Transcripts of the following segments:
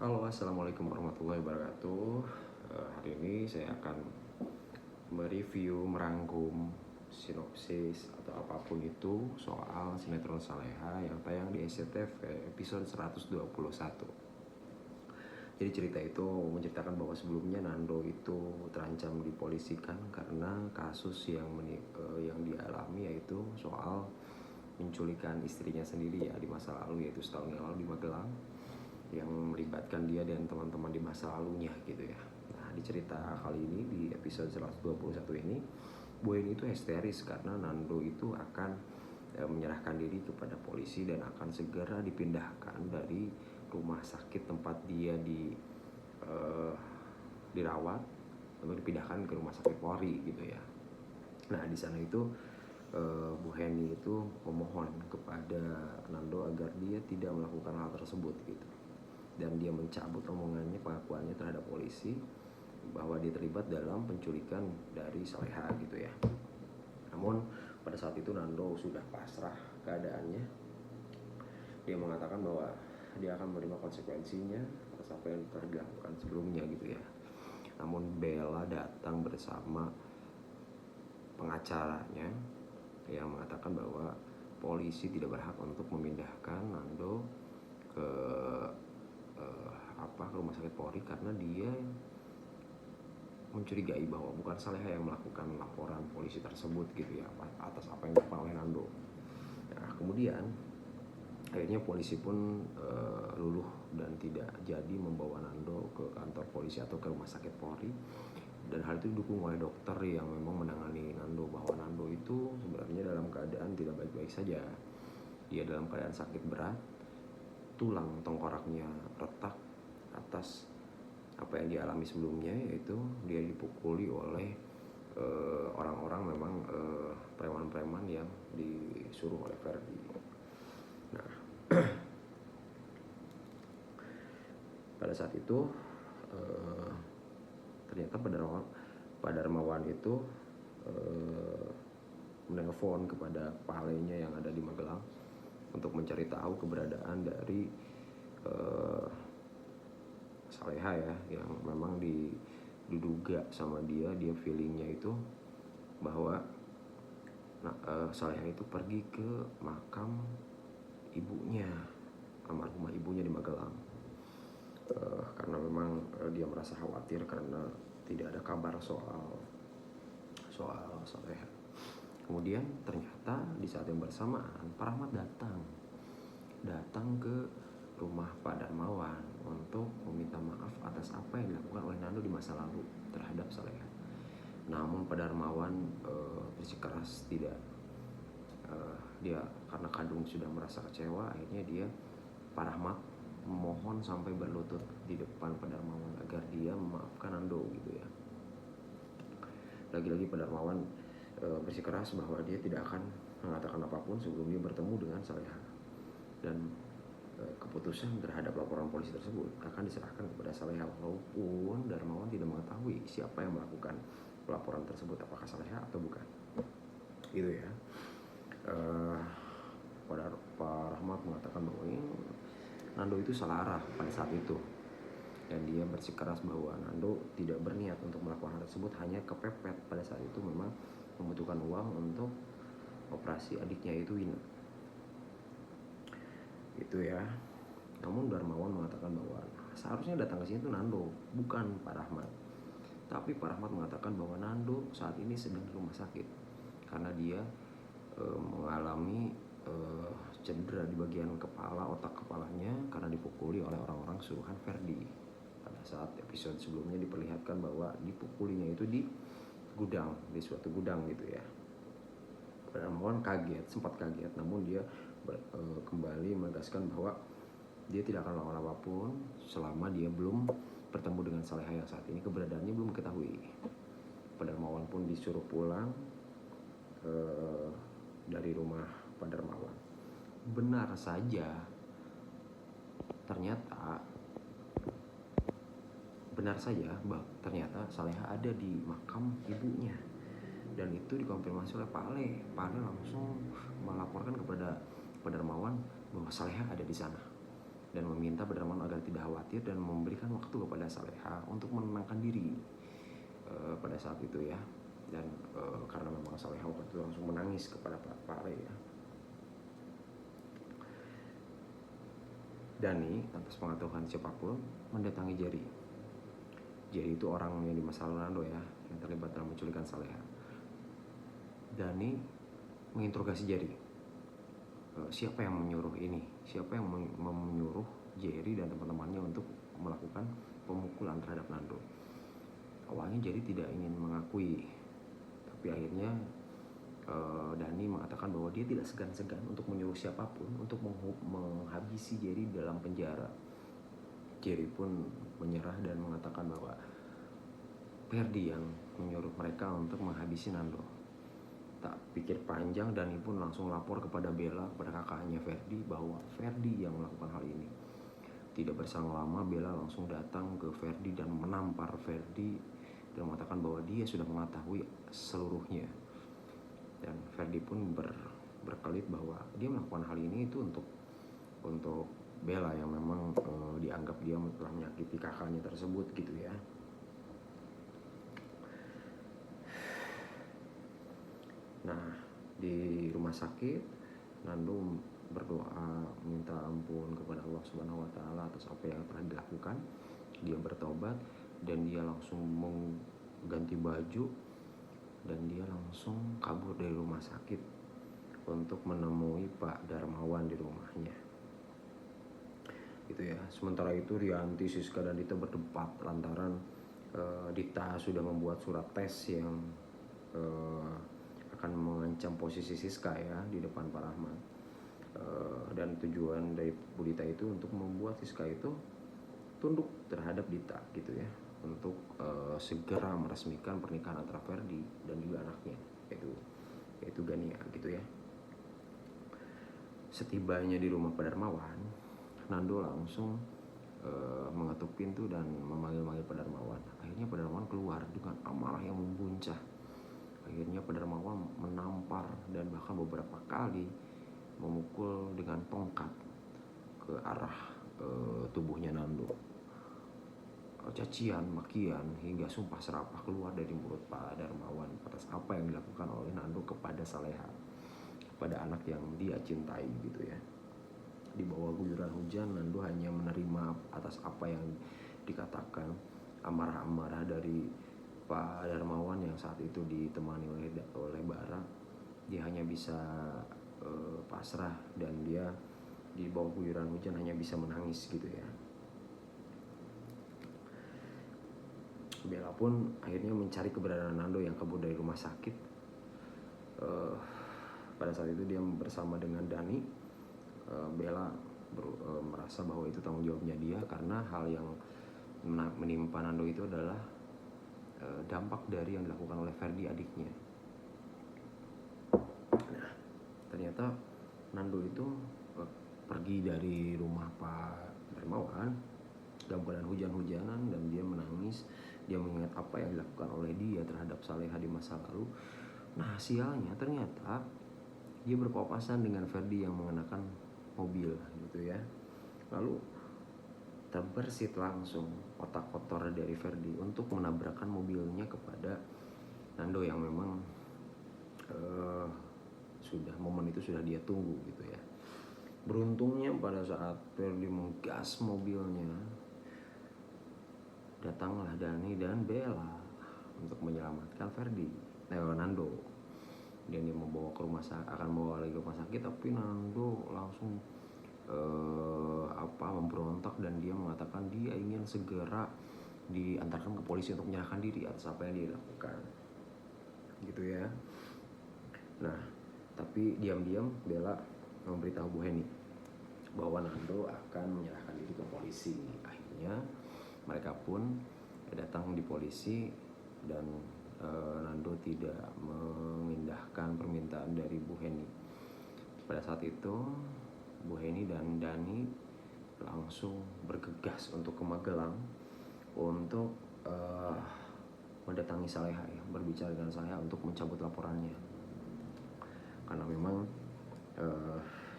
Halo, assalamualaikum warahmatullahi wabarakatuh. Hari ini saya akan mereview, merangkum sinopsis atau apapun itu soal sinetron Saleha yang tayang di SCTV episode 121. Jadi cerita itu menceritakan bahwa sebelumnya Nando itu terancam dipolisikan karena kasus yang dialami, yaitu soal menculikan istrinya sendiri ya di masa lalu, yaitu setahun yang lalu di Magelang, yang melibatkan dia dan teman-teman di masa lalunya gitu ya. Nah, di cerita kali ini di episode 121 ini, Bu Eni itu histeris karena Nando itu akan menyerahkan diri kepada polisi dan akan segera dipindahkan dari rumah sakit tempat dia dirawat untuk dipindahkan ke rumah sakit Polri gitu ya. Nah, di sana itu Bu Heni itu memohon kepada Nando agar dia tidak melakukan hal tersebut gitu, dan dia mencabut omongannya, pengakuannya terhadap polisi bahwa dia terlibat dalam penculikan dari Saleha gitu ya. Namun pada saat itu Nando sudah pasrah keadaannya. Dia mengatakan bahwa dia akan menerima konsekuensinya atas apa yang telah dilakukan sebelumnya gitu ya. Namun Bella datang bersama pengacaranya yang mengatakan bahwa polisi tidak berhak untuk memindahkan Nando ke rumah sakit Polri karena dia mencurigai bahwa bukan Saleha yang melakukan laporan polisi tersebut gitu ya, atas apa yang dilakukan oleh Nando. Nah, kemudian akhirnya polisi pun luluh dan tidak jadi membawa Nando ke kantor polisi atau ke rumah sakit Polri, dan hal itu didukung oleh dokter yang memang menangani Nando, bahwa Nando itu sebenarnya dalam keadaan tidak baik-baik saja. Dia dalam keadaan sakit berat, tulang tengkoraknya retak atas apa yang dialami sebelumnya, yaitu dia dipukuli oleh orang-orang, memang preman-preman yang disuruh oleh Ferdi. Nah, pada saat itu ternyata Pak Darmawan itu menelpon kepada palenya yang ada di Magelang untuk mencari tahu keberadaan dari Saleha ya, yang memang diduga sama dia feelingnya itu bahwa Saleha itu pergi ke makam ibunya, almarhumah ibunya di Magelang, karena memang dia merasa khawatir karena tidak ada kabar soal Saleha. Kemudian ternyata di saat yang bersamaan Pak Rahmat datang ke rumah Pak Darmawan untuk meminta maaf atas apa yang dilakukan oleh Nando di masa lalu terhadap Saleha. Namun Pak Darmawan bersikeras tidak. Dia karena Kadung sudah merasa kecewa, akhirnya dia, Pak Rahmat, memohon sampai berlutut di depan Pak Darmawan agar dia memaafkan Nando gitu ya. Lagi-lagi Pak Darmawan bersikeras bahwa dia tidak akan mengatakan apapun sebelum dia bertemu dengan Saleha, dan keputusan terhadap laporan polisi tersebut akan diserahkan kepada Saleha, walaupun Darmawan tidak mengetahui siapa yang melakukan laporan tersebut, apakah Saleha atau bukan gitu ya. Pak Rahmat mengatakan bahwa Nando itu salah arah pada saat itu, dan dia bersikeras bahwa Nando tidak berniat untuk melakukan hal tersebut, hanya kepepet pada saat itu memang membutuhkan uang untuk operasi adiknya itu Wina gitu ya. Namun Darmawan mengatakan bahwa seharusnya datang ke sini itu Nando, bukan Pak Rahmat. Tapi Pak Rahmat mengatakan bahwa Nando saat ini sedang di rumah sakit karena dia mengalami cedera di bagian kepala, otak kepalanya, karena dipukuli oleh orang-orang suruhan Ferdi. Pada saat episode sebelumnya diperlihatkan bahwa dipukulinya itu di gudang, di suatu gudang gitu ya. Darmawan sempat kaget, namun dia kembali menegaskan bahwa dia tidak akan melakukan apapun selama dia belum bertemu dengan Saleha yang saat ini keberadaannya belum diketahui. Pak Darmawan pun disuruh pulang dari rumah Pak Darmawan. Benar saja, ternyata Saleha ada di makam ibunya, dan itu dikonfirmasi oleh Pak Ale. Pak Ale langsung melaporkan kepada Pak Darmawan bahwa Saleha ada di sana. dan meminta Badarmawan agar tidak khawatir dan memberikan waktu kepada Saleha untuk menenangkan diri pada saat itu ya. Dan karena memang Saleha waktu itu langsung menangis kepada Pak Ale ya. Dani atas pengetahuan siapapun mendatangi Jerry. Jerry itu orang yang di masa lalu Nando ya, yang terlibat dalam menculikan Saleha. Dani menginterogasi Jerry. Siapa yang menyuruh ini? Siapa yang menyuruh Jerry dan teman-temannya untuk melakukan pemukulan terhadap Nando? Awalnya Jerry tidak ingin mengakui, tapi akhirnya Dani mengatakan bahwa dia tidak segan-segan untuk menyuruh siapapun untuk menghabisi Jerry dalam penjara. Jerry pun menyerah dan mengatakan bahwa Ferdi yang menyuruh mereka untuk menghabisi Nando. Tak pikir panjang, Dani pun langsung lapor kepada Bella, kepada kakaknya Ferdi, bahwa Ferdi yang melakukan hal ini. Tidak berselang lama, Bella langsung datang ke Ferdi dan menampar Ferdi dan mengatakan bahwa dia sudah mengetahui seluruhnya. Dan Ferdi pun berkelit bahwa dia melakukan hal ini itu untuk Bella yang memang dianggap dia telah menyakiti kakaknya tersebut gitu ya. Nah, di rumah sakit Nando berdoa minta ampun kepada Allah Subhanahu wa taala atas apa yang telah dilakukan. Dia bertobat dan dia langsung mengganti baju dan dia langsung kabur dari rumah sakit untuk menemui Pak Darmawan di rumahnya. Gitu ya. Sementara itu Rianti, Siska dan Dita berdebat lantaran Dita sudah membuat surat tes yang akan mengancam posisi Siska ya di depan Pak Rahmat. Dan tujuan dari Bu Dita itu untuk membuat Siska itu tunduk terhadap Dita gitu ya, untuk segera meresmikan pernikahan antara Ferdi dan juga anaknya yaitu Gania gitu ya. Setibanya di rumah Pak Darmawan, Nando langsung mengetuk pintu dan memanggil-manggil Pak Darmawan. Akhirnya Pak Darmawan keluar dengan amarah yang membuncah. Akhirnya Pak Darmawan menampar dan bahkan beberapa kali memukul dengan tongkat ke arah tubuhnya Nando. Cacian, makian, hingga sumpah serapah keluar dari mulut Pak Darmawan atas apa yang dilakukan oleh Nando kepada Saleha, kepada anak yang dia cintai gitu ya. Di bawah guyuran hujan, Nando hanya menerima atas apa yang dikatakan. Amarah-amarah dari Pak Darmawan yang saat itu ditemani oleh Bara, dia hanya bisa pasrah dan dia di bawah guyuran hujan hanya bisa menangis gitu ya. Bella pun akhirnya mencari keberadaan Nando yang kabur dari rumah sakit. Pada saat itu dia bersama dengan Dani. Bella merasa bahwa itu tanggung jawabnya dia karena hal yang menimpa Nando itu adalah dampak dari yang dilakukan oleh Ferdi adiknya. Nah, ternyata Nando itu pergi dari rumah Pak Darmawan dalam keadaan hujan-hujanan dan dia menangis. Dia mengingat apa yang dilakukan oleh dia terhadap Saleha di masa lalu. Nah, sialnya ternyata dia berpapasan dengan Ferdi yang mengenakan mobil gitu ya. Lalu terbersit langsung otak kotor dari Ferdi untuk menabrakkan mobilnya kepada Nando yang memang momen itu sudah dia tunggu gitu ya. Beruntungnya pada saat Ferdi menggas mobilnya, datanglah Dani dan Bella untuk menyelamatkan Nando. Dan dia membawa ke akan membawa lagi ke rumah sakit, tapi Nando langsung memberontak dan dia mengatakan dia ingin segera diantarkan ke polisi untuk menyerahkan diri atas apa yang dia lakukan. Gitu ya. Nah, tapi diam-diam Bella memberitahu Bu Heni bahwa Nando akan menyerahkan diri ke polisi. Akhirnya mereka pun datang di polisi dan Nando tidak mengindahkan permintaan dari Bu Heni. Pada saat itu Bu Heni dan Dani langsung bergegas untuk ke Magelang untuk mendatangi Saleha ya, berbicara dengan Saleha untuk mencabut laporannya. Karena memang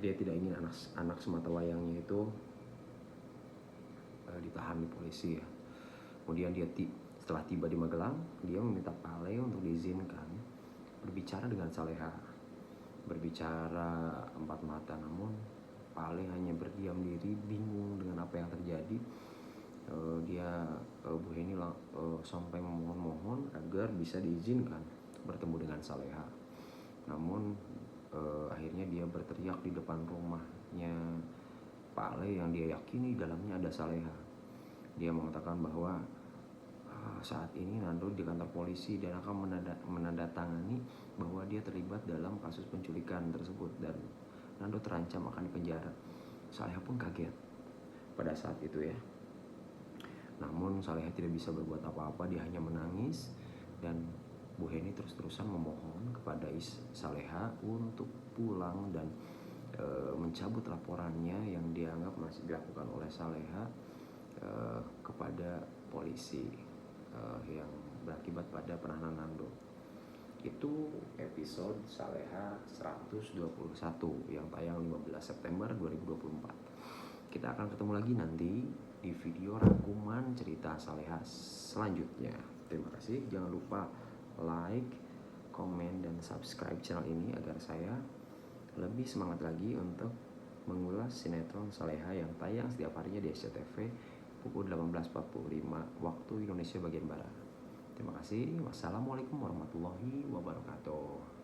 dia tidak ingin anak sematawayangnya itu ditahan di polisi ya. Kemudian dia setelah tiba di Magelang, dia meminta Pale untuk diizinkan berbicara dengan Saleha. Berbicara empat mata, namun Pale hanya berdiam diri, bingung dengan apa yang terjadi. Bu Heni sampai memohon-mohon agar bisa diizinkan bertemu dengan Saleha. Namun akhirnya dia berteriak di depan rumahnya Pale yang dia yakini dalamnya ada Saleha. Dia mengatakan bahwa saat ini Nando di kantor polisi dan akan menandatangani bahwa dia terlibat dalam kasus penculikan tersebut dan Nando terancam akan dipenjara. Saleha pun kaget pada saat itu ya. Namun Saleha tidak bisa berbuat apa-apa, dia hanya menangis dan Bu Heni terus-terusan memohon kepada Saleha untuk pulang dan mencabut laporannya yang dianggap masih dilakukan oleh Saleha kepada polisi yang berakibat pada penahanan Nando. Itu episode Saleha 121 yang tayang 15 September 2024. Kita akan ketemu lagi nanti di video rangkuman cerita Saleha selanjutnya. Terima kasih. Jangan lupa like, komen, dan subscribe channel ini agar saya lebih semangat lagi untuk mengulas sinetron Saleha yang tayang setiap harinya di SCTV pukul 18.45 waktu Indonesia bagian Barat. Terima kasih. Wassalamualaikum warahmatullahi wabarakatuh.